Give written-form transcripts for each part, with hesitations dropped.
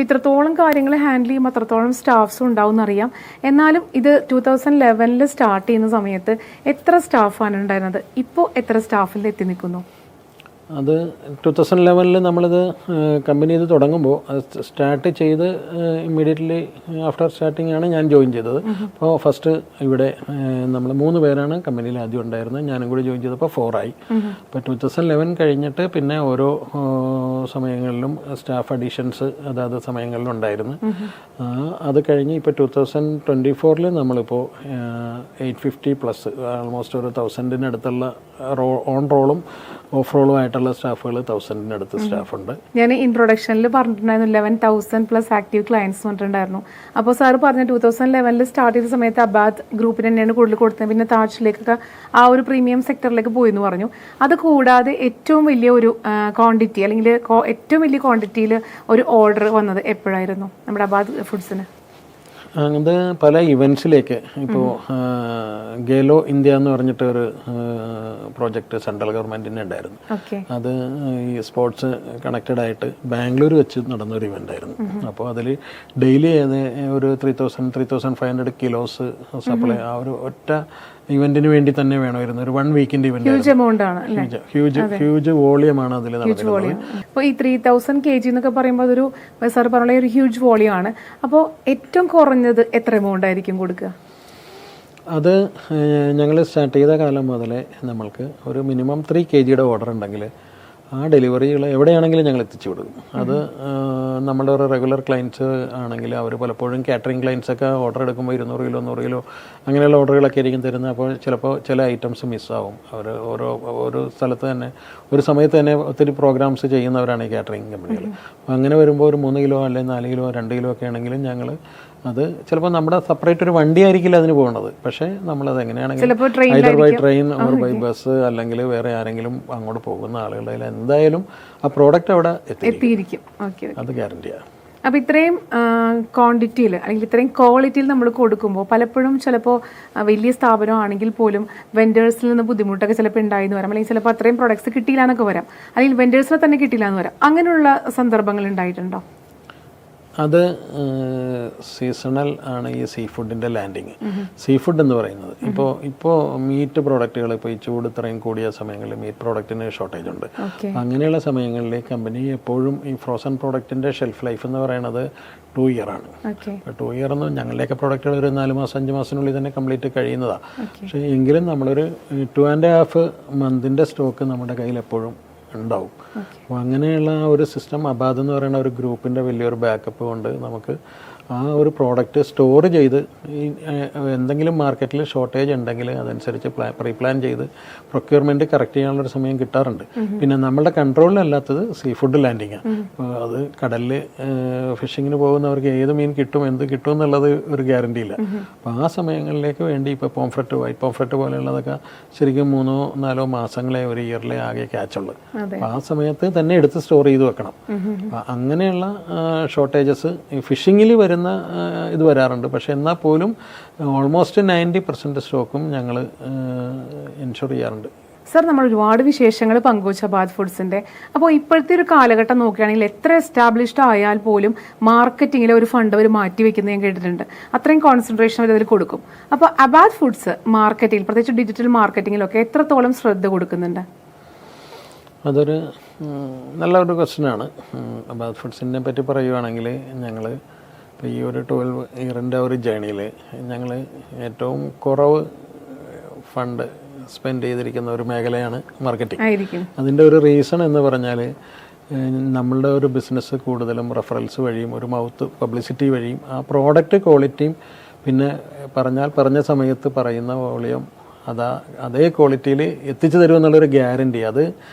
അപ്പോൾ ഇത്രത്തോളം കാര്യങ്ങൾ ഹാൻഡിൽ ചെയ്യുമ്പോൾ അത്രത്തോളം സ്റ്റാഫ്സും ഉണ്ടാവും എന്നറിയാം. എന്നാലും ഇത് 2011 സ്റ്റാർട്ട് ചെയ്യുന്ന സമയത്ത് എത്ര സ്റ്റാഫാണ് ഉണ്ടായിരുന്നത്? ഇപ്പോൾ എത്ര സ്റ്റാഫിൽ എത്തി നിൽക്കുന്നു? അത് 2011 നമ്മളിത് കമ്പനി ഇത് തുടങ്ങുമ്പോൾ അത് സ്റ്റാർട്ട് ചെയ്ത് ഇമ്മീഡിയറ്റ്ലി ആഫ്റ്റർ സ്റ്റാർട്ടിംഗ് ആണ് ഞാൻ ജോയിൻ ചെയ്തത്. അപ്പോൾ ഫസ്റ്റ് ഇവിടെ നമ്മൾ 3 പേരാണ് കമ്പനിയിൽ ആദ്യം ഉണ്ടായിരുന്നത്. ഞാനും കൂടി ജോയിൻ ചെയ്തപ്പോൾ 4 ആയി. അപ്പോൾ 2011 കഴിഞ്ഞിട്ട് പിന്നെ ഓരോ സമയങ്ങളിലും സ്റ്റാഫ് അഡീഷൻസ് അതാത് സമയങ്ങളിലുണ്ടായിരുന്നു. അത് കഴിഞ്ഞ് ഇപ്പോൾ 2024 നമ്മളിപ്പോൾ 850+ ആൾമോസ്റ്റ് ഒരു 1000-നടുത്തുള്ള ഓൺ റോളും ഓഫ് റോളും ആയിട്ടുള്ള സ്റ്റാഫുകൾ 1000-നടുത്ത് സ്റ്റാഫുണ്ട്. ഞാൻ ഇൻട്രൊഡക്ഷനിൽ പറഞ്ഞിട്ടുണ്ടായിരുന്നു 11,000+ ആക്റ്റീവ് ക്ലയൻസ് പറഞ്ഞിട്ടുണ്ടായിരുന്നു. അപ്പോൾ സാർ പറഞ്ഞ 2011 സ്റ്റാർട്ട് ചെയ്ത സമയത്ത് അബാദ് ഗ്രൂപ്പിന് തന്നെയാണ് കൂടുതൽ കൊടുത്തത്. പിന്നെ താജിലേക്കൊക്കെ ആ ഒരു പ്രീമിയം സെക്ടറിലേക്ക് പോയി എന്ന് പറഞ്ഞു. അത് കൂടാതെ ഏറ്റവും വലിയ ഒരു ക്വാണ്ടിറ്റി അല്ലെങ്കിൽ ഏറ്റവും വലിയ ക്വാണ്ടിറ്റിയിൽ ഒരു ഓർഡർ വന്നത് എപ്പോഴായിരുന്നു നമ്മുടെ അബാദ് ഫുഡ്സിന്? അത് പല ഇവൻറ്റ്സിലേക്ക് ഇപ്പോൾ ഗേലോ ഇന്ത്യ എന്ന് പറഞ്ഞിട്ട് ഒരു പ്രോജക്റ്റ് സെൻട്രൽ ഗവൺമെൻറ്റിൻ്റെ ഉണ്ടായിരുന്നു. അത് ഈ സ്പോർട്സ് കണക്റ്റഡ് ആയിട്ട് ബാംഗ്ലൂർ വെച്ച് നടന്നൊരു ഇവൻ്റ് ആയിരുന്നു. അപ്പോൾ അതിൽ ഡെയിലി ഒരു 3,500 കിലോസ് സപ്ലൈ ആ ഒരു ഒറ്റ ഇവന്റിന് വേണ്ടി തന്നെ വേണമായിരുന്നു. ഒരു 1 വീക്കിന്റെ ഇവന്റ്, ഹ്യൂജ് വോളിയമാണ് അതിൽ നടക്കുന്നത്. അപ്പോൾ ഈ 3000 kg എന്നൊക്കെ പറയുമ്പോൾ അതൊരു സാർ പറഞ്ഞ ഒരു ഹ്യൂജ് വോളിയം ആണ്. അപ്പോൾ ഏറ്റവും കുറഞ്ഞത് എത്ര എമൗണ്ട് ആയിരിക്കും കൊടുക്കുക? അത് ഞങ്ങൾ സ്റ്റാർട്ട് ചെയ്ത കാലം മുതലേ നമ്മൾക്ക് ഒരു മിനിമം 3 kgയുടെ ഓർഡർ ഉണ്ടെങ്കിൽ ആ ഡെലിവറികൾ എവിടെയാണെങ്കിലും ഞങ്ങൾ എത്തിച്ചു കൊടുക്കും. അത് നമ്മുടെ ഒരു റെഗുലർ ക്ലയൻസ് ആണെങ്കിൽ അവർ പലപ്പോഴും കാറ്ററിംഗ് ക്ലയൻസൊക്കെ ഓർഡർ എടുക്കുമ്പോൾ 200 കിലോ 100 കിലോ അങ്ങനെയുള്ള ഓർഡറുകളൊക്കെ ആയിരിക്കും തരുന്നത്. അപ്പോൾ ചിലപ്പോൾ ചില ഐറ്റംസ് മിസ്സാവും. അവർ ഓരോ സ്ഥലത്ത് തന്നെ ഒരു സമയത്ത് തന്നെ ഒത്തിരി പ്രോഗ്രാംസ് ചെയ്യുന്നവരാണ് ഈ കാറ്ററിംഗ് കമ്പനികൾ. അപ്പോൾ അങ്ങനെ വരുമ്പോൾ ഒരു 3 കിലോ അല്ലെങ്കിൽ 4 കിലോ 2 കിലോ ഒക്കെ ആണെങ്കിലും ഞങ്ങൾ അത് ചിലപ്പോൾ നമ്മുടെ സെപ്പറേറ്റ് ഒരു വണ്ടി ആയിരിക്കില്ല അതിന് പോകുന്നത്. പക്ഷേ നമ്മളത് എങ്ങനെയാണെങ്കിലും either by train or by bus അല്ലെങ്കിൽ വേറെ ആരെങ്കിലും അങ്ങോട്ട് പോകുന്ന ആളുകളുടെ എന്തായാലും ആ പ്രോഡക്റ്റ് അവിടെ എത്തിയിരിക്കും. അത് ഗ്യാരണ്ടിയാണ്. അപ്പോൾ ഇത്രയും ക്വാണ്ടിറ്റിയിൽ അല്ലെങ്കിൽ ഇത്രയും ക്വാളിറ്റിയിൽ നമ്മൾ കൊടുക്കുമ്പോൾ പലപ്പോഴും ചിലപ്പോൾ വലിയ സ്ഥാപനമാണെങ്കിൽ പോലും വെൻഡേഴ്സിൽ നിന്ന് ബുദ്ധിമുട്ടൊക്കെ ചിലപ്പോൾ ഉണ്ടായെന്ന് വരാം. അല്ലെങ്കിൽ ചിലപ്പോൾ അത്രയും പ്രൊഡക്ട്സ് കിട്ടിയില്ല എന്നൊക്കെ വരാം. അല്ലെങ്കിൽ വെൻഡേഴ്സിനെ തന്നെ കിട്ടിയില്ല എന്ന് വരാം. അങ്ങനെയുള്ള സന്ദർഭങ്ങൾ ഉണ്ടായിട്ടുണ്ടോ? അത് സീസണൽ ആണ് ഈ സീ ഫുഡിൻ്റെ ലാൻഡിങ്. സീ ഫുഡ് എന്ന് പറയുന്നത് ഇപ്പോൾ മീറ്റ് പ്രോഡക്റ്റുകൾ ഇപ്പോൾ ഈ ചൂട് ഇത്രയും കൂടിയ സമയങ്ങളിൽ മീറ്റ് പ്രോഡക്റ്റിന് ഷോർട്ടേജ് ഉണ്ട്. അങ്ങനെയുള്ള സമയങ്ങളിൽ കമ്പനി എപ്പോഴും ഈ ഫ്രോസൺ പ്രോഡക്റ്റിൻ്റെ ഷെൽഫ് ലൈഫ് എന്ന് പറയുന്നത് 2 year ആണ്. 2 year ഒന്നും ഞങ്ങളുടെയൊക്കെ പ്രോഡക്റ്റുകൾ ഒരു 4 മാസം 5 മാസത്തിനുള്ളിൽ തന്നെ കംപ്ലീറ്റ് കഴിയുന്നതാണ്. പക്ഷേ എങ്കിലും നമ്മളൊരു 2.5 മന്തിൻ്റെ സ്റ്റോക്ക് നമ്മുടെ കയ്യിൽ എപ്പോഴും ഉണ്ടാവും. അപ്പോൾ അങ്ങനെയുള്ള ഒരു സിസ്റ്റം അബാദ് എന്ന് പറയുന്ന ഒരു ഗ്രൂപ്പിൻ്റെ വലിയൊരു ബാക്കപ്പ് കൊണ്ട് നമുക്ക് ആ ഒരു പ്രോഡക്റ്റ് സ്റ്റോർ ചെയ്ത് ഈ എന്തെങ്കിലും മാർക്കറ്റിൽ ഷോർട്ടേജ് ഉണ്ടെങ്കിൽ അതനുസരിച്ച് പ്രീ പ്ലാൻ ചെയ്ത് പ്രൊക്യൂർമെൻറ്റ് കറക്റ്റ് ചെയ്യാനുള്ളൊരു സമയം കിട്ടാറുണ്ട്. പിന്നെ നമ്മളുടെ കൺട്രോളിലല്ലാത്തത് സീ ഫുഡ് ലാൻഡിങ്ങാണ്. അപ്പോൾ അത് കടലിൽ ഫിഷിങ്ങിന് പോകുന്നവർക്ക് ഏത് മീൻ കിട്ടും എന്ത് കിട്ടും എന്നുള്ളത് ഒരു ഗ്യാരണ്ടി ഇല്ല. അപ്പോൾ ആ സമയങ്ങളിലേക്ക് വേണ്ടി ഇപ്പോൾ പോംഫ്രെറ്റ് വൈറ്റ് പോംഫ്രെറ്റ് പോലെയുള്ളതൊക്കെ ശരിക്കും 3-4 മാസങ്ങളെ ഒരു ഇയറിലെ ആകെ ക്യാച്ചുള്ളൂ. അപ്പോൾ ആ സമയത്ത് തന്നെ എടുത്ത് സ്റ്റോർ ചെയ്ത് വെക്കണം. അങ്ങനെയുള്ള ഷോർട്ടേജസ് ഈ ഫിഷിങ്ങിൽ വരുന്ന ഇത് വരാറുണ്ട്. പക്ഷെ എന്നാൽ പോലും ഓൾമോസ്റ്റ് 90% സ്റ്റോക്കും ഞങ്ങൾ ഇൻഷുർ ചെയ്യാറുണ്ട്. സർ, നമ്മൾ ഒരുപാട് വിശേഷങ്ങൾ പങ്കുവച്ച അബാദ് ഫുഡ്സിൻ്റെ. അപ്പോൾ ഇപ്പോഴത്തെ ഒരു കാലഘട്ടം നോക്കുകയാണെങ്കിൽ എത്ര എസ്റ്റാബ്ലിഷ്ഡ് ആയാൽ പോലും മാർക്കറ്റിങ്ങിൽ ഒരു ഫണ്ട് അവർ മാറ്റി വെക്കുന്നത് ഞാൻ കേട്ടിട്ടുണ്ട്. അത്രയും കോൺസെൻട്രേഷൻ അവർ അതിൽ കൊടുക്കും. അപ്പോൾ അബാദ് ഫുഡ്സ് മാർക്കറ്റിംഗ്, പ്രത്യേകിച്ച് ഡിജിറ്റൽ മാർക്കറ്റിങ്ങിലൊക്കെ എത്രത്തോളം ശ്രദ്ധ കൊടുക്കുന്നുണ്ട്? അതൊരു നല്ലൊരു ക്വസ്റ്റ്യനാണ്. അബാദ് ഫുഡ്സിനെ പറ്റി പറയുകയാണെങ്കിൽ ഞങ്ങൾ ഇപ്പോൾ ഈ ഒരു 12 ഇയറിൻ്റെ ഒരു ജേണിയിൽ ഞങ്ങൾ ഏറ്റവും കുറവ് ഫണ്ട് സ്പെൻഡ് ചെയ്തിരിക്കുന്ന ഒരു മേഖലയാണ് മാർക്കറ്റിംഗ്. അതിൻ്റെ ഒരു റീസൺ എന്ന് പറഞ്ഞാൽ നമ്മളുടെ ഒരു ബിസിനസ് കൂടുതലും റെഫറൻസ് വഴിയും ഒരു മൗത്ത് പബ്ലിസിറ്റി വഴിയും ആ പ്രോഡക്റ്റ് ക്വാളിറ്റിയും പിന്നെ പറഞ്ഞ സമയത്ത് പറയുന്ന വോളിയം അതേ ക്വാളിറ്റിയിൽ എത്തിച്ചു തരുമെന്നുള്ളൊരു ഗ്യാരണ്ടി അത്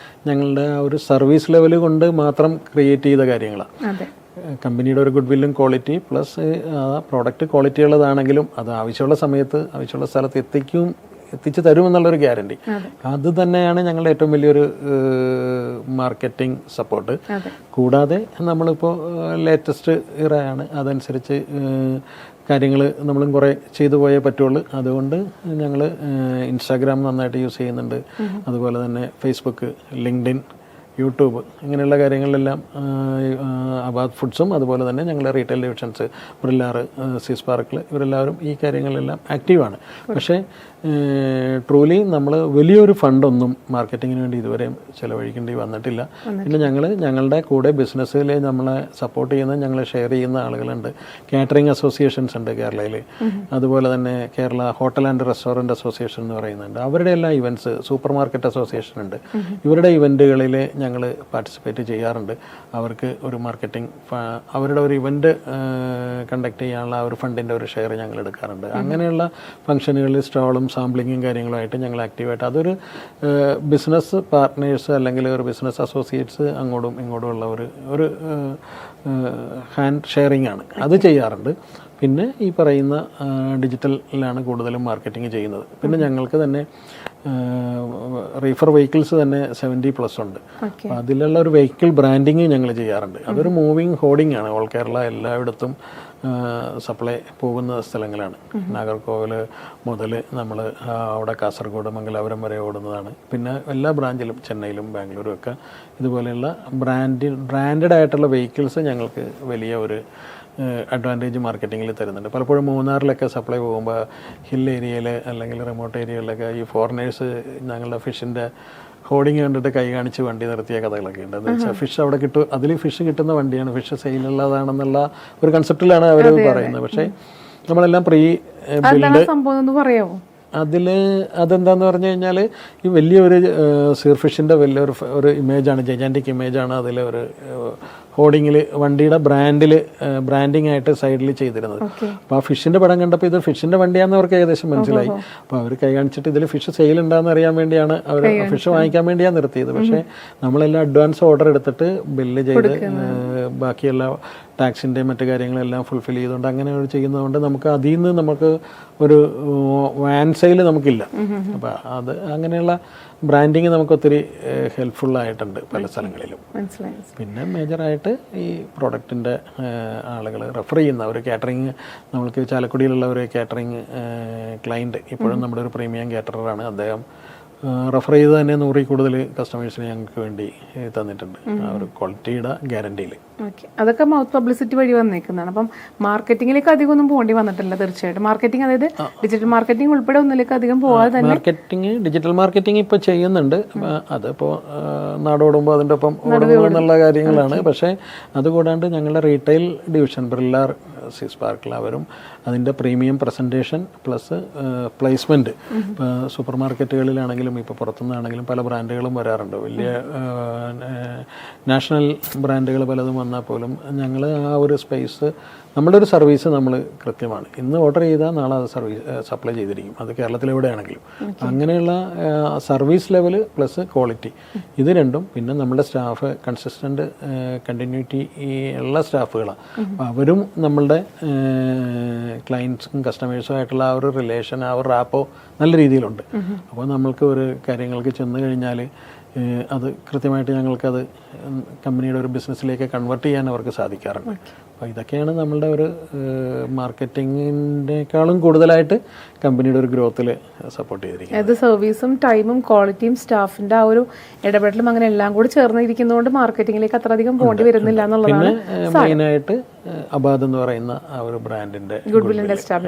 ഞങ്ങളുടെ ഒരു സർവീസ് ലെവൽ കൊണ്ട് മാത്രം ക്രിയേറ്റ് ചെയ്ത കാര്യങ്ങളാണ്. കമ്പനിയുടെ ഒരു ഗുഡ് വില്ലും ക്വാളിറ്റി പ്ലസ് പ്രോഡക്റ്റ് ക്വാളിറ്റി ഉള്ളതാണെങ്കിലും അത് ആവശ്യമുള്ള സമയത്ത് ആവശ്യമുള്ള സ്ഥലത്ത് എത്തിച്ചു തരുമെന്നുള്ളൊരു ഗ്യാരണ്ടി. അത് തന്നെയാണ് ഞങ്ങളുടെ ഏറ്റവും വലിയൊരു മാർക്കറ്റിംഗ് സപ്പോർട്ട്. കൂടാതെ നമ്മളിപ്പോൾ ലേറ്റസ്റ്റ് ഇറയാണ്, അതനുസരിച്ച് കാര്യങ്ങൾ നമ്മളും കുറേ ചെയ്തു പോയേ പറ്റുള്ളൂ. അതുകൊണ്ട് ഞങ്ങൾ ഇൻസ്റ്റാഗ്രാം നന്നായിട്ട് യൂസ് ചെയ്യുന്നുണ്ട്. അതുപോലെ തന്നെ ഫേസ്ബുക്ക്, ലിങ്ക്ഡിൻ, യൂട്യൂബ് ഇങ്ങനെയുള്ള കാര്യങ്ങളിലെല്ലാം അബാദ് ഫുഡ്സും അതുപോലെ തന്നെ ഞങ്ങളുടെ റീറ്റെയിൽ ഡിവിഷൻസ് ബ്രില്ലാർ, സീസ്പാർക്കിൽ ഇവരെല്ലാവരും ഈ കാര്യങ്ങളിലെല്ലാം ആക്റ്റീവാണ്. പക്ഷേ ട്രൂലി നമ്മൾ വലിയൊരു ഫണ്ടൊന്നും മാർക്കറ്റിങ്ങിന് വേണ്ടി ഇതുവരെയും ചിലവഴിക്കേണ്ടി വന്നിട്ടില്ല. പിന്നെ ഞങ്ങളുടെ കൂടെ ബിസിനസ്സിൽ നമ്മളെ സപ്പോർട്ട് ചെയ്യുന്ന, ഞങ്ങളെ ഷെയർ ചെയ്യുന്ന ആളുകളുണ്ട്. കാറ്ററിംഗ് അസോസിയേഷൻസ് ഉണ്ട് കേരളയിൽ, അതുപോലെ തന്നെ Kerala hotel and restaurant association എന്ന് പറയുന്നുണ്ട്. അവരുടെ എല്ലാ ഇവൻറ്റ്സ്, സൂപ്പർ മാർക്കറ്റ് അസോസിയേഷൻ ഉണ്ട്, ഇവരുടെ ഇവൻറ്റുകളിൽ ഞങ്ങൾ പാർട്ടിസിപ്പേറ്റ് ചെയ്യാറുണ്ട്. അവർക്ക് ഒരു മാർക്കറ്റിംഗ് അവരുടെ ഒരു ഇവൻറ്റ് കണ്ടക്ട് ചെയ്യാനുള്ള ഒരു ഫണ്ടിൻ്റെ ഒരു ഷെയർ ഞങ്ങൾ എടുക്കാറുണ്ട്. അങ്ങനെയുള്ള ഫംഗ്ഷനുകളിൽ സ്റ്റാളും സാമ്പിളിങ്ങും കാര്യങ്ങളുമായിട്ട് ഞങ്ങൾ ആക്റ്റീവായിട്ട് അതൊരു ബിസിനസ് പാർട്ട്നേഴ്സ് അല്ലെങ്കിൽ ഒരു ബിസിനസ് അസോസിയേറ്റ്സ് അങ്ങോട്ടും ഇങ്ങോട്ടും ഉള്ള ഒരു ഹാൻഡ് ഷെയറിംഗ് ആണ്, അത് ചെയ്യാറുണ്ട്. പിന്നെ ഈ പറയുന്ന ഡിജിറ്റലിലാണ് കൂടുതലും മാർക്കറ്റിംഗ് ചെയ്യുന്നത്. പിന്നെ ഞങ്ങൾക്ക് തന്നെ റീഫർ വെഹിക്കിൾസ് തന്നെ 70+ ഉണ്ട്. അപ്പോൾ അതിലുള്ള ഒരു വെഹിക്കിൾ ബ്രാൻഡിങ് ഞങ്ങൾ ചെയ്യാറുണ്ട്. അതൊരു മൂവിങ് ഹോർഡിംഗ് ആണ്. ഓൾ കേരള എല്ലായിടത്തും സപ്ലൈ പോകുന്ന സ്ഥലങ്ങളാണ്. നാഗർകോവിൽ മുതൽ നമ്മൾ അവിടെ കാസർഗോഡ് മംഗലാപുരം വരെ ഓടുന്നതാണ്. പിന്നെ എല്ലാ ബ്രാഞ്ചിലും ചെന്നൈയിലും ബാംഗ്ലൂരും ഒക്കെ ഇതുപോലെയുള്ള ബ്രാൻഡഡ് ആയിട്ടുള്ള വെഹിക്കിൾസ് ഞങ്ങൾക്ക് വലിയ ഒരു അഡ്വാൻറ്റേജ് മാർക്കറ്റിങ്ങിൽ തരുന്നുണ്ട്. പലപ്പോഴും മൂന്നാറിലൊക്കെ സപ്ലൈ പോകുമ്പോൾ ഹിൽ ഏരിയയിൽ അല്ലെങ്കിൽ റിമോട്ട് ഏരിയകളിലൊക്കെ ഈ ഫോറിനേഴ്സ് ഞങ്ങളുടെ ഫിഷിൻ്റെ ഹോർഡിങ് കണ്ടിട്ട് കൈ കാണിച്ച് വണ്ടി നിർത്തിയ കഥകളൊക്കെ ഉണ്ട്. എന്ന് വെച്ചാൽ ഫിഷ് അവിടെ കിട്ടും, അതിൽ ഫിഷ് കിട്ടുന്ന വണ്ടിയാണ്, ഫിഷ് സെയിലുള്ളതാണെന്നുള്ള ഒരു കൺസെപ്റ്റിലാണ് അവർ പറയുന്നത്. പക്ഷേ നമ്മളെല്ലാം പ്രീ ബിൽഡ് പറയാമോ അതെന്താന്ന് പറഞ്ഞു കഴിഞ്ഞാൽ ഈ വലിയൊരു സീർഫിഷിൻ്റെ വലിയൊരു ഇമേജാണ്, ജൈജാൻറ്റിക് ഇമേജാണ് അതിൽ ഒരു ഹോർഡിങ്ങിൽ വണ്ടിയുടെ ബ്രാൻഡിങ് ആയിട്ട് സൈഡിൽ ചെയ്തിരുന്നത്. അപ്പോൾ ആ ഫിഷിൻ്റെ പടം കണ്ടപ്പോൾ ഇത് ഫിഷിൻ്റെ വണ്ടിയാണെന്ന് അവർക്ക് ഏകദേശം മനസ്സിലായി. അപ്പോൾ അവർ കൈ കാണിച്ചിട്ട് ഇതിൽ ഫിഷ് സെയിൽ ഉണ്ടാകുന്ന അറിയാൻ വേണ്ടിയാണ് അവർ ഫിഷ് വാങ്ങിക്കാൻ വേണ്ടിയാണ് നിർത്തിയത്. പക്ഷേ നമ്മളെല്ലാം അഡ്വാൻസ് ഓർഡർ എടുത്തിട്ട് ബില്ല് ചെയ്ത് ബാക്കിയെല്ലാം ടാക്സിൻ്റെ മറ്റു കാര്യങ്ങളെല്ലാം ഫുൾഫിൽ ചെയ്തുകൊണ്ട് അങ്ങനെ ചെയ്യുന്നതുകൊണ്ട് നമുക്ക് അതിൽ നിന്ന് നമുക്ക് ഒരു വാൻ സെയിൽ നമുക്കില്ല. അപ്പോൾ അത് അങ്ങനെയുള്ള ബ്രാൻഡിങ് നമുക്ക് ഒത്തിരി ഹെൽപ്ഫുള്ളായിട്ടുണ്ട് പല സ്ഥലങ്ങളിലും. പിന്നെ മേജറായിട്ട് ഈ പ്രോഡക്റ്റിൻ്റെ ആളുകൾ റെഫർ ചെയ്യുന്ന ഒരു കാറ്ററിങ്, നമ്മൾക്ക് ചാലക്കുടിയിലുള്ള ഒരു കാറ്ററിങ് ക്ലയൻറ്റ് ഇപ്പോഴും നമ്മുടെ ഒരു പ്രീമിയം കാറ്റററാണ്. അദ്ദേഹം റെഫർ ചെയ്ത് തന്നെ 100 കൂടുതൽ കസ്റ്റമേഴ്സിനെ ഞങ്ങൾക്ക് വേണ്ടി തന്നിട്ടുണ്ട് ആ ഒരു ക്വാളിറ്റിയുടെ ഗ്യാരണ്ടിയിൽ. ഓക്കെ, അതൊക്കെ മൗത്ത് പബ്ലിസിറ്റി വഴി വന്നേക്കുന്നതാണ്. അപ്പം മാർക്കറ്റിങ്ങിലേക്ക് അധികം ഒന്നും പോകേണ്ടി വന്നിട്ടില്ല. തീർച്ചയായിട്ടും മാർക്കറ്റിംഗ്, അതായത് ഡിജിറ്റൽ മാർക്കറ്റിംഗ് ഉൾപ്പെടെ ഒന്നിലേക്ക് അധികം പോകാതെ തന്നെ ഡിജിറ്റൽ മാർക്കറ്റിംഗ് ഇപ്പോൾ ചെയ്യുന്നുണ്ട്. അതിപ്പോൾ നാടോടുമ്പോൾ അതിൻ്റെ ഒപ്പം ഓടുക എന്നുള്ള കാര്യങ്ങളാണ്. പക്ഷേ അതുകൂടാണ്ട് ഞങ്ങളുടെ റീറ്റെയിൽ ഡിവിഷൻ ബ്രില്ലാർ, സീസ്പാർക്കിൽ അവരും അതിൻ്റെ പ്രീമിയം പ്രസൻറ്റേഷൻ പ്ലസ് പ്ലേസ്മെൻറ്റ്, ഇപ്പോൾ സൂപ്പർ മാർക്കറ്റുകളിലാണെങ്കിലും ഇപ്പോൾ പുറത്തുനിന്നാണെങ്കിലും പല ബ്രാൻഡുകളും വരാറുണ്ട്. വലിയ നാഷണൽ ബ്രാൻഡുകൾ പലതും വന്നാൽ പോലും ഞങ്ങൾ ആ ഒരു സ്പേസ്, നമ്മുടെ ഒരു സർവീസ് നമ്മൾ കൃത്യമാണ്. ഇന്ന് ഓർഡർ ചെയ്താൽ നാളെ അത് സപ്ലൈ ചെയ്തിരിക്കും, അത് കേരളത്തിലെവിടെയാണെങ്കിലും. അങ്ങനെയുള്ള സർവീസ് ലെവല് പ്ലസ് ക്വാളിറ്റി, ഇത് രണ്ടും. പിന്നെ നമ്മുടെ സ്റ്റാഫ് കൺസിസ്റ്റൻ്റ് കണ്ടിന്യൂറ്റി ഉള്ള സ്റ്റാഫുകളാണ്. അപ്പോൾ അവരും നമ്മളുടെ ക്ലയൻറ്റ്സും കസ്റ്റമേഴ്സും ആയിട്ടുള്ള ആ ഒരു റിലേഷൻ, ആ ഒരു റാപ്പോ നല്ല രീതിയിലുണ്ട്. അപ്പോൾ നമ്മൾക്ക് ഒരു കാര്യങ്ങൾക്ക് ചെന്ന് കഴിഞ്ഞാൽ അത് കൃത്യമായിട്ട് ഞങ്ങൾക്കത് കമ്പനിയുടെ ഒരു ബിസിനസ്സിലേക്ക് കൺവേർട്ട് ചെയ്യാൻ അവർക്ക് സാധിക്കാറുണ്ട്. അപ്പോൾ ഇതൊക്കെയാണ് നമ്മളുടെ ഒരു മാർക്കറ്റിങ്ങിനേക്കാളും കൂടുതലായിട്ട് കമ്പനിയുടെ ഒരു ഗ്രോത്തിൽ സപ്പോർട്ട് ചെയ്തിരിക്കുന്നത്. അത് സർവീസും ടൈമും ക്വാളിറ്റിയും സ്റ്റാഫിൻ്റെ ആ ഒരു ഇടപെടലും അങ്ങനെ എല്ലാം കൂടി ചേർന്നിരിക്കുന്നതുകൊണ്ട് മാർക്കറ്റിങ്ങിലേക്ക് അത്രയധികം പോകേണ്ടി വരുന്നില്ല എന്നുള്ളതാണ്. പിന്നെ മെയിനായിട്ട് അബാദ് എന്ന് പറയുന്ന ആ ഒരു ബ്രാൻഡിൻ്റെ ഗുഡ് വില്ലിൻ്റെ എസ്റ്റാബ്ലിഷ്